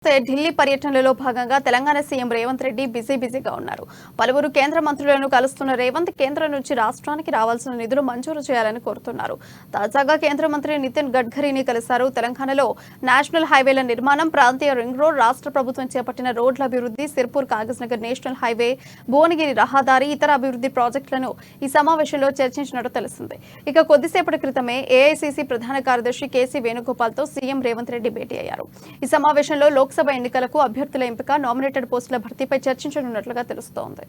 ఢిల్లీ పర్యటనలో భాగంగా తెలంగాణ సీఎం రేవంత్ రెడ్డి బిజీగా ఉన్నారు. పలువురు కేంద్ర మంత్రులను కలుస్తున్న రేవంత్ కేంద్రం నుంచి రాష్ట్రానికి రావాల్సిన నిధులు మంజూరు చేయాలని కోరుతున్నారు. తాజాగా కేంద్ర మంత్రి నితిన్ గడ్కరీని కలిశారు. తెలంగాణలో నేషనల్ హైవేల నిర్మాణం, ప్రాంతీయ రింగ్ రోడ్, రాష్ట్ర ప్రభుత్వం చేపట్టిన రోడ్ల అభివృద్ధి, సిర్పూర్ కాగజ్నగర్ నేషనల్ హైవే, భువనగిరి రహదారి, ఇతర అభివృద్ధి ప్రాజెక్టులను ఈ సమావేశంలో చర్చించినట్టు తెలిసింది. ఇక కొద్దిసేపటి క్రితమే ఏఐసీసీ ప్రధాన కార్యదర్శి కేసీ వేణుగోపాల్తో సీఎం రేవంత్ రెడ్డి భేటీ అయ్యారు. ఈ సమావేశంలో లోక్సభ ఎన్నికలకు అభ్యర్థుల ఎంపిక, నామినేటెడ్ పోస్టుల భర్తీపై చర్చించనున్నట్లుగా తెలుస్తోంది.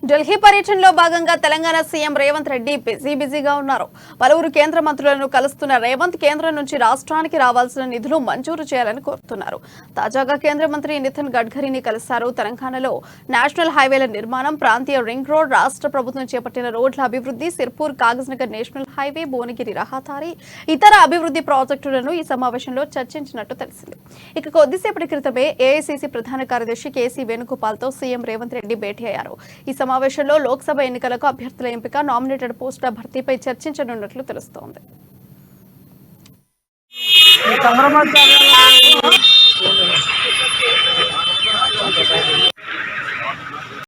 ఢిల్లీ పర్యటనలో భాగంగా తెలంగాణ సీఎం రేవంత్ రెడ్డి బిజీగా ఉన్నారు. పలువురు కేంద్ర మంత్రులను కలుస్తున్న రేవంత్ కేంద్రం నుంచి రాష్ట్రానికి రావాల్సిన నిధులు మంజూరు చేయాలని కోరుతున్నారు. తాజాగా కేంద్ర మంత్రి నితిన్ గడ్కరీని కలిశారు. తెలంగాణలో నేషనల్ హైవేల నిర్మాణం, ప్రాంతీయ రింగ్ రోడ్, రాష్ట్ర ప్రభుత్వం చేపట్టిన రోడ్ల అభివృద్ధి, సిర్పూర్ కాగజ్నగర్ నేషనల్ హైవే, భువనగిరి రహదారి, ఇతర అభివృద్ధి ప్రాజెక్టులను ఈ సమావేశంలో చర్చించినట్టు తెలిసింది. ఇక కొద్దిసేపటి క్రితమే ఏఐసీసీ ప్రధాన కార్యదర్శి కేసీ వేణుగోపాల్తో సీఎం రేవంత్ రెడ్డి భేటీ అయ్యారు. ఈ సమావేశంలో లోక్సభ ఎన్నికలకు అభ్యర్థుల ఎంపిక, నామినేటెడ్ పోస్టుల భర్తీపై చర్చించనున్నట్లు తెలుస్తోంది.